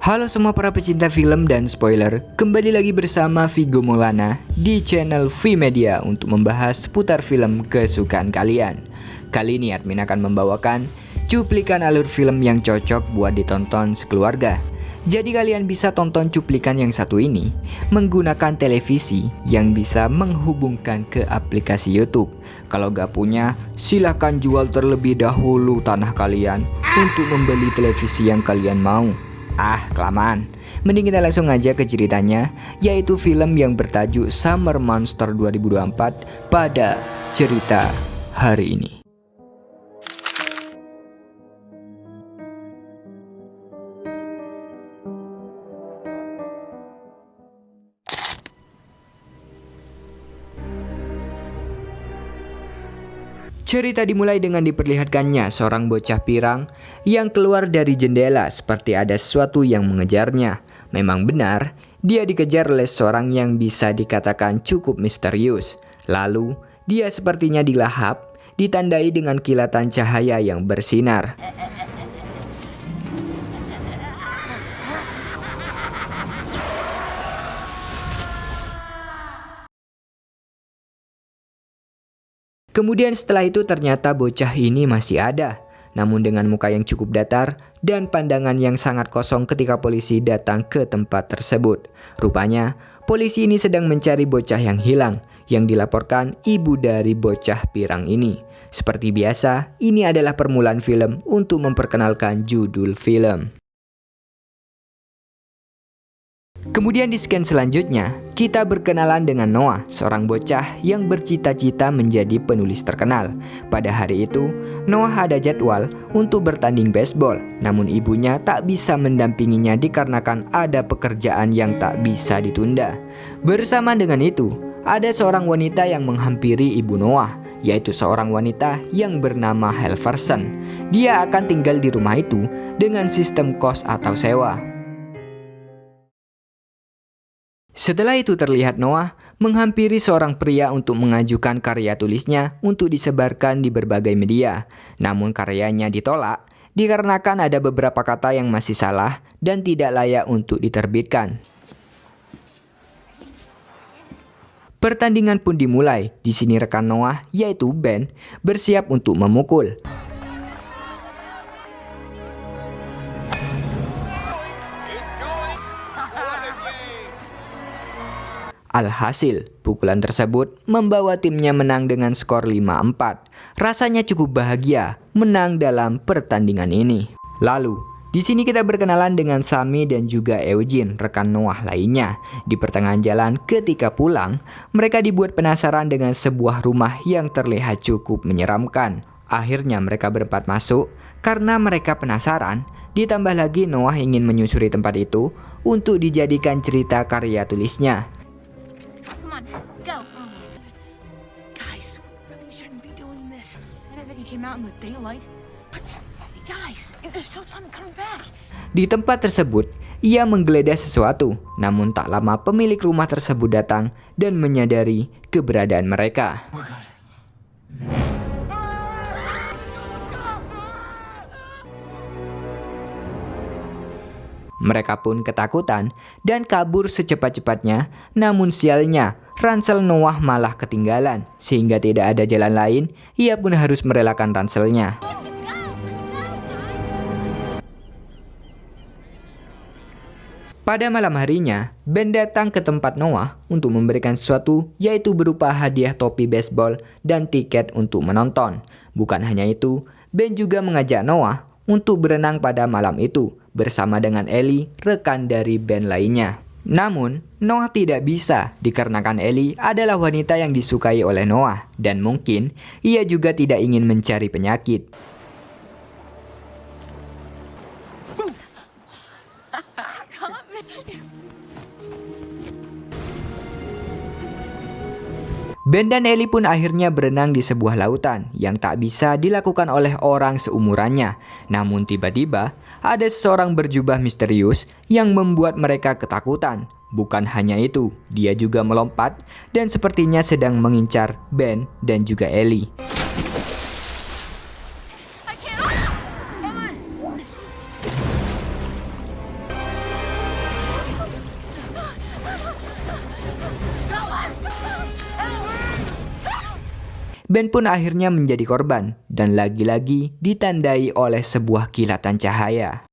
Halo semua para pecinta film dan spoiler, kembali lagi bersama Vigo Maulana di channel VMedia untuk membahas seputar film kesukaan kalian. Kali ini admin akan membawakan cuplikan alur film yang cocok buat ditonton sekeluarga. Jadi kalian bisa tonton cuplikan yang satu ini menggunakan televisi yang bisa menghubungkan ke aplikasi YouTube. Kalau gak punya, silahkan jual terlebih dahulu tanah kalian untuk membeli televisi yang kalian mau. Kelamaan. Mending kita langsung aja ke ceritanya, yaitu film yang bertajuk Summer Monster 2024 pada cerita hari ini. Cerita dimulai dengan diperlihatkannya seorang bocah pirang yang keluar dari jendela seperti ada sesuatu yang mengejarnya. Memang benar, dia dikejar oleh seorang yang bisa dikatakan cukup misterius. Lalu, dia sepertinya dilahap, ditandai dengan kilatan cahaya yang bersinar. Kemudian setelah itu ternyata bocah ini masih ada, namun dengan muka yang cukup datar dan pandangan yang sangat kosong ketika polisi datang ke tempat tersebut. Rupanya, polisi ini sedang mencari bocah yang hilang, yang dilaporkan ibu dari bocah pirang ini. Seperti biasa, ini adalah permulaan film untuk memperkenalkan judul film. Kemudian di scan selanjutnya, kita berkenalan dengan Noah, seorang bocah yang bercita-cita menjadi penulis terkenal. Pada hari itu, Noah ada jadwal untuk bertanding baseball, namun ibunya tak bisa mendampinginya dikarenakan ada pekerjaan yang tak bisa ditunda. Bersamaan dengan itu, ada seorang wanita yang menghampiri ibu Noah, yaitu seorang wanita yang bernama Halverson. Dia akan tinggal di rumah itu dengan sistem kos atau sewa. Setelah itu terlihat Noah menghampiri seorang pria untuk mengajukan karya tulisnya untuk disebarkan di berbagai media. Namun karyanya ditolak dikarenakan ada beberapa kata yang masih salah dan tidak layak untuk diterbitkan. Pertandingan pun dimulai. Di sini rekan Noah, yaitu Ben, bersiap untuk memukul. Alhasil, pukulan tersebut membawa timnya menang dengan skor 5-4. Rasanya cukup bahagia menang dalam pertandingan ini. Lalu, di sini kita berkenalan dengan Sammy dan juga Eugene, rekan Noah lainnya. Di pertengahan jalan ketika pulang, mereka dibuat penasaran dengan sebuah rumah yang terlihat cukup menyeramkan. Akhirnya mereka berempat masuk karena mereka penasaran. Ditambah lagi Noah ingin menyusuri tempat itu untuk dijadikan cerita karya tulisnya. Di tempat tersebut, ia menggeledah sesuatu, namun tak lama pemilik rumah tersebut datang dan menyadari keberadaan mereka. Mereka pun ketakutan dan kabur secepat-cepatnya, namun sialnya, ransel Noah malah ketinggalan, sehingga tidak ada jalan lain, ia pun harus merelakan ranselnya. Pada malam harinya, Ben datang ke tempat Noah untuk memberikan sesuatu, yaitu berupa hadiah topi baseball dan tiket untuk menonton. Bukan hanya itu, Ben juga mengajak Noah untuk berenang pada malam itu bersama dengan Ellie, rekan dari Ben lainnya. Namun, Noah tidak bisa dikarenakan Ellie adalah wanita yang disukai oleh Noah dan mungkin ia juga tidak ingin mencari penyakit. Ben dan Ellie pun akhirnya berenang di sebuah lautan yang tak bisa dilakukan oleh orang seumurannya. Namun tiba-tiba ada seseorang berjubah misterius yang membuat mereka ketakutan. Bukan hanya itu, dia juga melompat dan sepertinya sedang mengincar Ben dan juga Ellie. Ben pun akhirnya menjadi korban dan lagi-lagi ditandai oleh sebuah kilatan cahaya.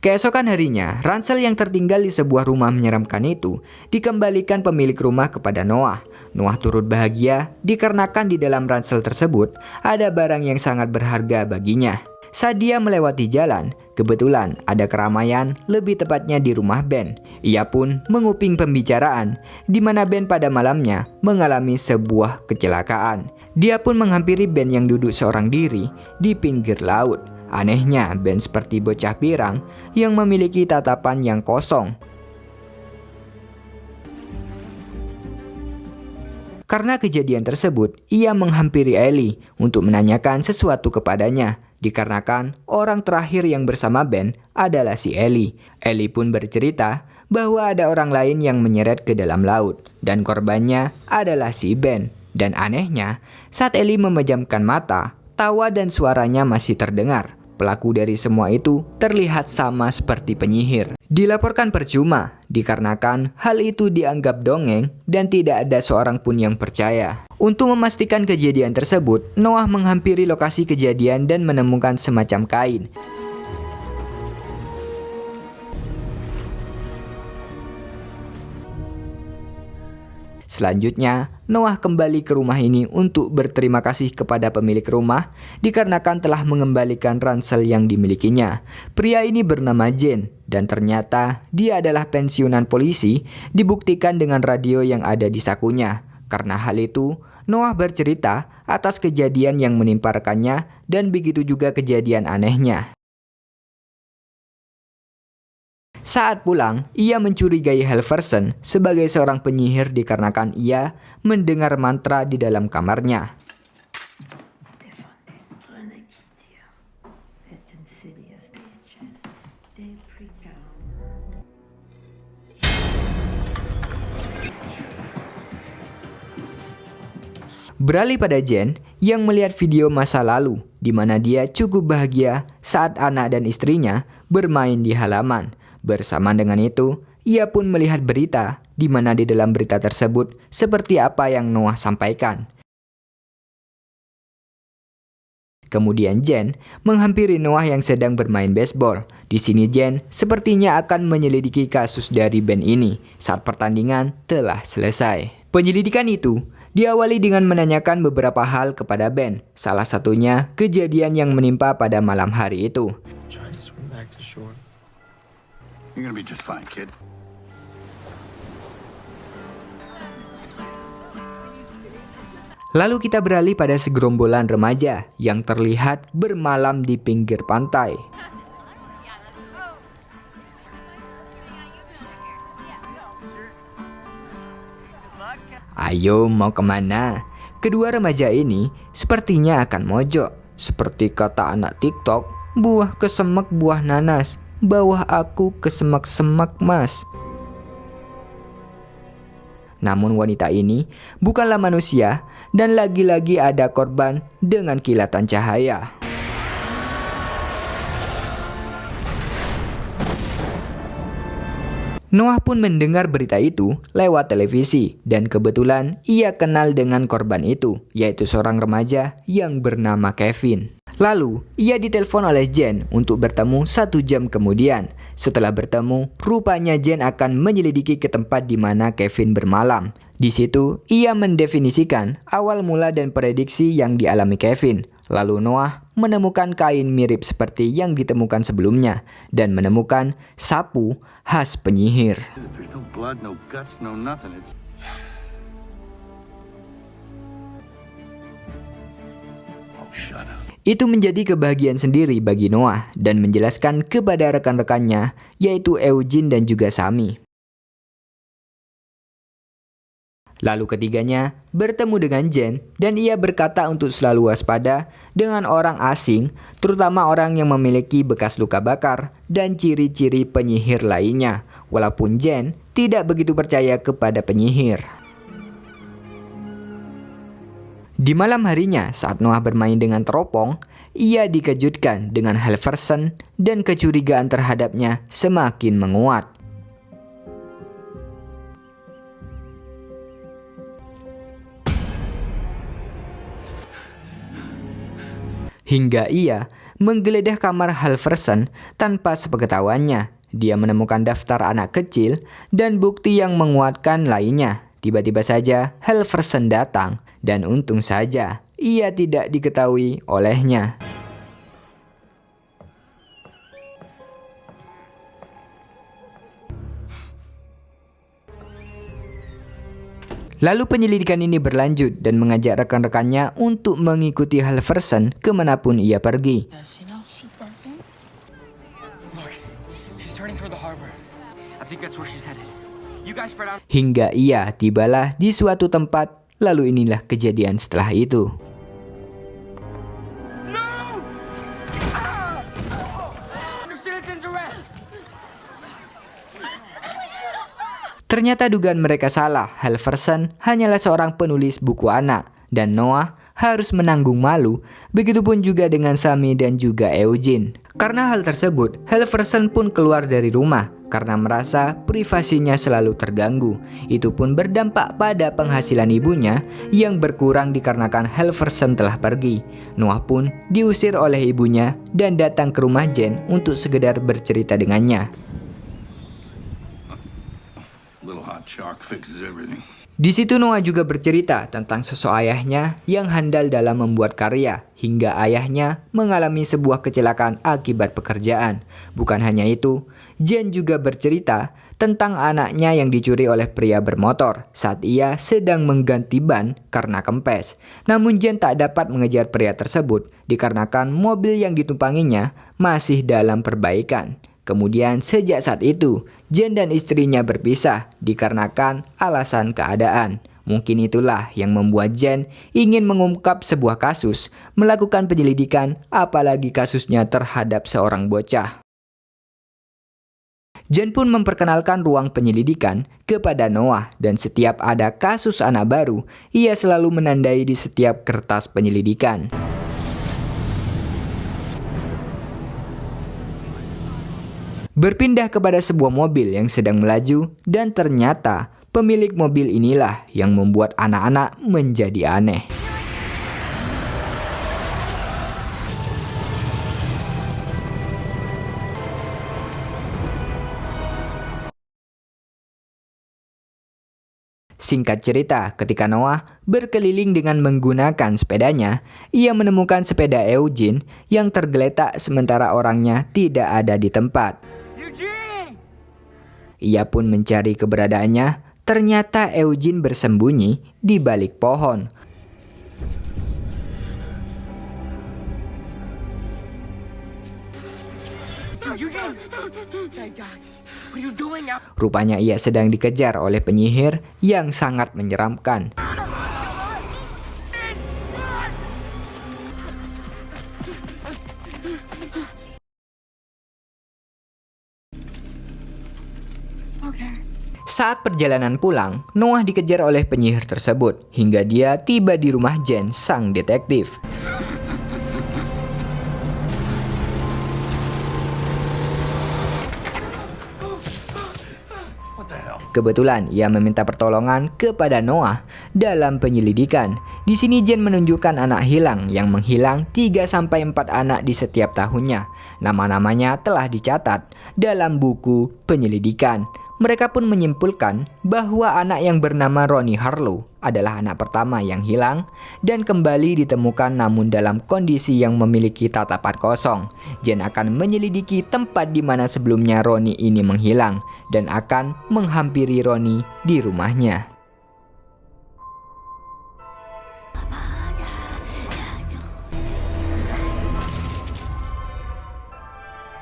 Keesokan harinya, ransel yang tertinggal di sebuah rumah menyeramkan itu dikembalikan pemilik rumah kepada Noah. Noah turut bahagia dikarenakan di dalam ransel tersebut ada barang yang sangat berharga baginya. Saat dia melewati jalan, kebetulan ada keramaian, lebih tepatnya di rumah Ben. Ia pun menguping pembicaraan di mana Ben pada malamnya mengalami sebuah kecelakaan. Dia pun menghampiri Ben yang duduk seorang diri di pinggir laut. Anehnya, Ben seperti bocah pirang yang memiliki tatapan yang kosong. Karena kejadian tersebut, ia menghampiri Ellie untuk menanyakan sesuatu kepadanya. Dikarenakan orang terakhir yang bersama Ben adalah si Ellie. Ellie pun bercerita bahwa ada orang lain yang menyeret ke dalam laut dan korbannya adalah si Ben. Dan anehnya, saat Ellie memejamkan mata, tawa dan suaranya masih terdengar. Pelaku dari semua itu terlihat sama seperti penyihir. Dilaporkan percuma, dikarenakan hal itu dianggap dongeng dan tidak ada seorang pun yang percaya. Untuk memastikan kejadian tersebut, Noah menghampiri lokasi kejadian dan menemukan semacam kain. Selanjutnya, Noah kembali ke rumah ini untuk berterima kasih kepada pemilik rumah dikarenakan telah mengembalikan ransel yang dimilikinya. Pria ini bernama Jen dan ternyata dia adalah pensiunan polisi, dibuktikan dengan radio yang ada di sakunya. Karena hal itu, Noah bercerita atas kejadian yang menimpa rekannya dan begitu juga kejadian anehnya. Saat pulang, ia mencurigai Halverson sebagai seorang penyihir dikarenakan ia mendengar mantra di dalam kamarnya. Beralih pada Jen yang melihat video masa lalu di mana dia cukup bahagia saat anak dan istrinya bermain di halaman. Bersamaan dengan itu, ia pun melihat berita di mana di dalam berita tersebut seperti apa yang Noah sampaikan. Kemudian Jen menghampiri Noah yang sedang bermain baseball. Di sini Jen sepertinya akan menyelidiki kasus dari Ben ini saat pertandingan telah selesai. Penyelidikan itu diawali dengan menanyakan beberapa hal kepada Ben. Salah satunya kejadian yang menimpa pada malam hari itu. You're gonna be just fine, kid. Lalu kita beralih pada segerombolan remaja yang terlihat bermalam di pinggir pantai. Ayo, mau kemana? Kedua remaja ini sepertinya akan mojok. Seperti kata anak TikTok, buah kesemek buah nanas. Bawah aku kesemak-semak mas. Namun wanita ini bukanlah manusia dan lagi-lagi ada korban dengan kilatan cahaya. Noah pun mendengar berita itu lewat televisi dan kebetulan ia kenal dengan korban itu, yaitu seorang remaja yang bernama Kevin. Lalu, ia ditelepon oleh Jen untuk bertemu 1 jam kemudian. Setelah bertemu, rupanya Jen akan menyelidiki ke tempat di mana Kevin bermalam. Di situ, ia mendefinisikan awal mula dan prediksi yang dialami Kevin. Lalu Noah menemukan kain mirip seperti yang ditemukan sebelumnya dan menemukan sapu khas penyihir. Itu menjadi kebahagiaan sendiri bagi Noah dan menjelaskan kepada rekan-rekannya, yaitu Eugene dan juga Sami. Lalu ketiganya bertemu dengan Jen dan ia berkata untuk selalu waspada dengan orang asing, terutama orang yang memiliki bekas luka bakar dan ciri-ciri penyihir lainnya, walaupun Jen tidak begitu percaya kepada penyihir. Di malam harinya saat Noah bermain dengan teropong, ia dikejutkan dengan Halverson dan kecurigaan terhadapnya semakin menguat. hingga ia menggeledah kamar Halverson tanpa sepengetahuannya. Dia menemukan daftar anak kecil dan bukti yang menguatkan lainnya. Tiba-tiba saja Halverson datang dan untung saja ia tidak diketahui olehnya. Lalu penyelidikan ini berlanjut dan mengajak rekan-rekannya untuk mengikuti Halverson kemanapun ia pergi. Does she know? She doesn't? Look, she's turning toward the harbor. I think that's where she's headed. You guys spread out. Hingga ia tibalah di suatu tempat, lalu inilah kejadian setelah itu. No! Your citizens arrest! Ternyata dugaan mereka salah. Halverson hanyalah seorang penulis buku anak dan Noah harus menanggung malu. Begitupun juga dengan Sammy dan juga Eugene. Karena hal tersebut, Halverson pun keluar dari rumah karena merasa privasinya selalu terganggu. Itu pun berdampak pada penghasilan ibunya yang berkurang dikarenakan Halverson telah pergi. Noah pun diusir oleh ibunya dan datang ke rumah Jen untuk sekedar bercerita dengannya. Little hot chalk fixes everything. Di situ Noah juga bercerita tentang sosok ayahnya yang handal dalam membuat karya, hingga ayahnya mengalami sebuah kecelakaan akibat pekerjaan. Bukan hanya itu, Jen juga bercerita tentang anaknya yang dicuri oleh pria bermotor saat ia sedang mengganti ban karena kempes. Namun Jen tak dapat mengejar pria tersebut dikarenakan mobil yang ditumpanginya masih dalam perbaikan. Kemudian sejak saat itu, Jen dan istrinya berpisah dikarenakan alasan keadaan. Mungkin itulah yang membuat Jen ingin mengungkap sebuah kasus, melakukan penyelidikan, apalagi kasusnya terhadap seorang bocah. Jen pun memperkenalkan ruang penyelidikan kepada Noah dan setiap ada kasus anak baru, ia selalu menandai di setiap kertas penyelidikan. Berpindah kepada sebuah mobil yang sedang melaju dan ternyata pemilik mobil inilah yang membuat anak-anak menjadi aneh. Singkat cerita, ketika Noah berkeliling dengan menggunakan sepedanya, ia menemukan sepeda Eugene yang tergeletak sementara orangnya tidak ada di tempat. Eugene! Ia pun mencari keberadaannya, ternyata Eugene bersembunyi di balik pohon. Eugene! Thank God. What are you doing now? Rupanya ia sedang dikejar oleh penyihir yang sangat menyeramkan. Saat perjalanan pulang, Noah dikejar oleh penyihir tersebut hingga dia tiba di rumah Jen, sang detektif. Kebetulan ia meminta pertolongan kepada Noah dalam penyelidikan. Di sini Jen menunjukkan anak hilang yang menghilang 3-4 anak di setiap tahunnya. Nama-namanya telah dicatat dalam buku penyelidikan. Mereka pun menyimpulkan bahwa anak yang bernama Ronnie Harlow adalah anak pertama yang hilang dan kembali ditemukan namun dalam kondisi yang memiliki tatapan kosong. Jen akan menyelidiki tempat di mana sebelumnya Ronnie ini menghilang dan akan menghampiri Ronnie di rumahnya.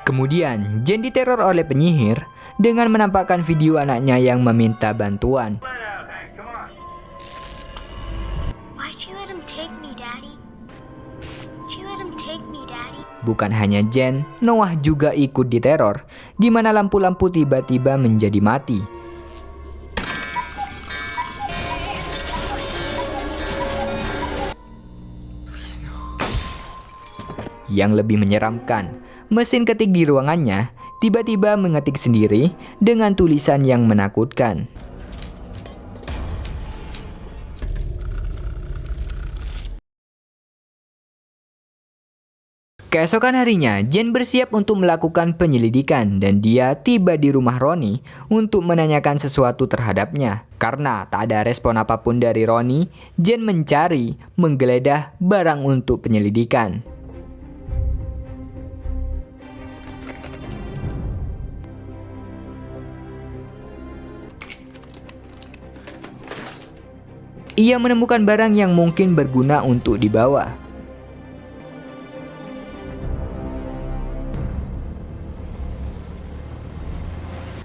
Kemudian Jen diteror oleh penyihir dengan menampakkan video anaknya yang meminta bantuan. Why'd you let him take me, Daddy? Why'd you let him take me, Daddy? Bukan hanya Jen, Noah juga ikut diteror, di mana lampu-lampu tiba-tiba menjadi mati. Yang lebih menyeramkan, mesin ketik di ruangannya tiba-tiba mengetik sendiri dengan tulisan yang menakutkan. Keesokan harinya, Jen bersiap untuk melakukan penyelidikan dan dia tiba di rumah Ronnie untuk menanyakan sesuatu terhadapnya. Karena tak ada respon apapun dari Ronnie, Jen mencari, menggeledah barang untuk penyelidikan. Ia menemukan barang yang mungkin berguna untuk dibawa.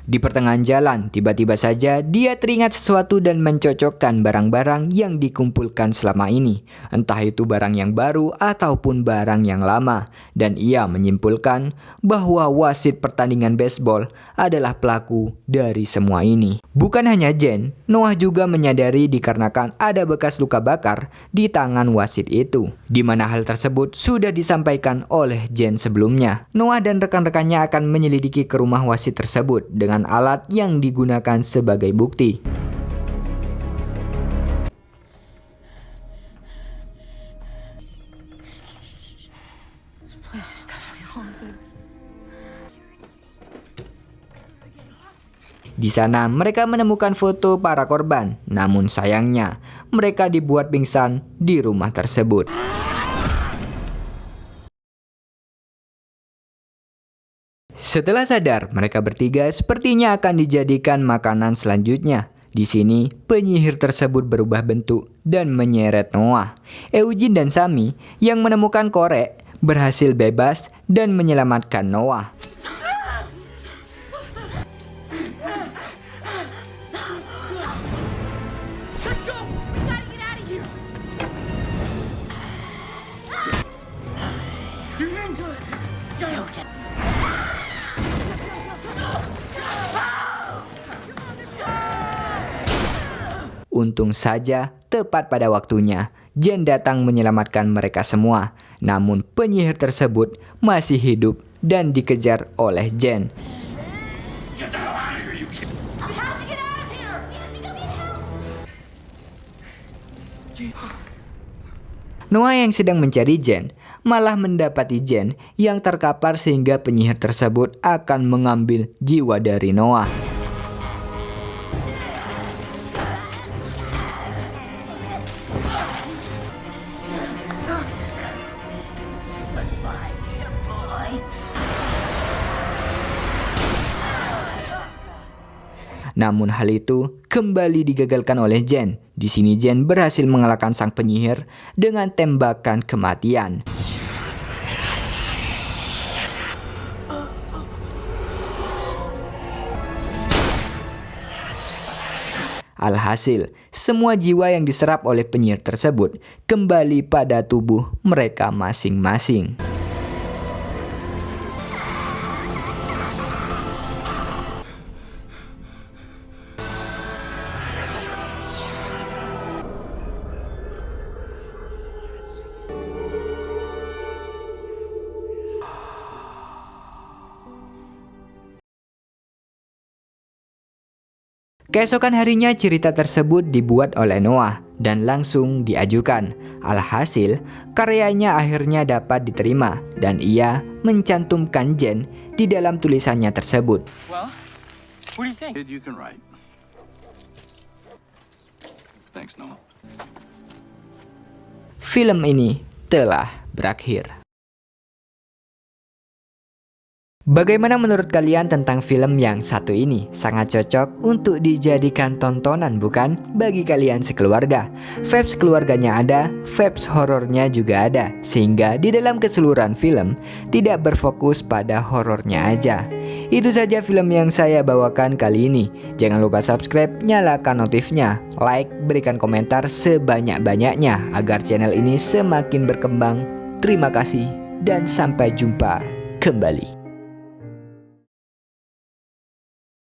Di pertengahan jalan, tiba-tiba saja dia teringat sesuatu dan mencocokkan barang-barang yang dikumpulkan selama ini. Entah itu barang yang baru ataupun barang yang lama. Dan ia menyimpulkan bahwa wasit pertandingan baseball adalah pelaku dari semua ini. Bukan hanya Jen, Noah juga menyadari dikarenakan ada bekas luka bakar di tangan wasit itu. Di mana hal tersebut sudah disampaikan oleh Jen sebelumnya. Noah dan rekan-rekannya akan menyelidiki ke rumah wasit tersebut dengan alat yang digunakan sebagai bukti. This place is definitely haunted. Di sana mereka menemukan foto para korban, namun sayangnya mereka dibuat pingsan di rumah tersebut. Setelah sadar, mereka bertiga sepertinya akan dijadikan makanan selanjutnya. Di sini, penyihir tersebut berubah bentuk dan menyeret Noah. Eugene dan Sammy yang menemukan korek berhasil bebas dan menyelamatkan Noah. Let's go! We gotta get out of here! Untung saja, tepat pada waktunya, Jen datang menyelamatkan mereka semua. Namun penyihir tersebut masih hidup dan dikejar oleh Jen. We have to get out of here! We have to go get help! Noah yang sedang mencari Jen malah mendapati Jen yang terkapar sehingga penyihir tersebut akan mengambil jiwa dari Noah. Namun hal itu kembali digagalkan oleh Jen. Di sini Jen berhasil mengalahkan sang penyihir dengan tembakan kematian. Alhasil, semua jiwa yang diserap oleh penyihir tersebut kembali pada tubuh mereka masing-masing. Keesokan harinya cerita tersebut dibuat oleh Noah dan langsung diajukan. Alhasil, karyanya akhirnya dapat diterima dan ia mencantumkan Jen di dalam tulisannya tersebut. Well, what do you think? Kid, you can write. Thanks, Noah. Film ini telah berakhir. Bagaimana menurut kalian tentang film yang satu ini? Sangat cocok untuk dijadikan tontonan, bukan? Bagi kalian sekeluarga. Vibes keluarganya ada, vibes horornya juga ada. Sehingga di dalam keseluruhan film tidak berfokus pada horornya aja. Itu saja film yang saya bawakan kali ini. Jangan lupa subscribe, nyalakan notifnya, like, berikan komentar sebanyak-banyaknya agar channel ini semakin berkembang. Terima kasih dan sampai jumpa kembali.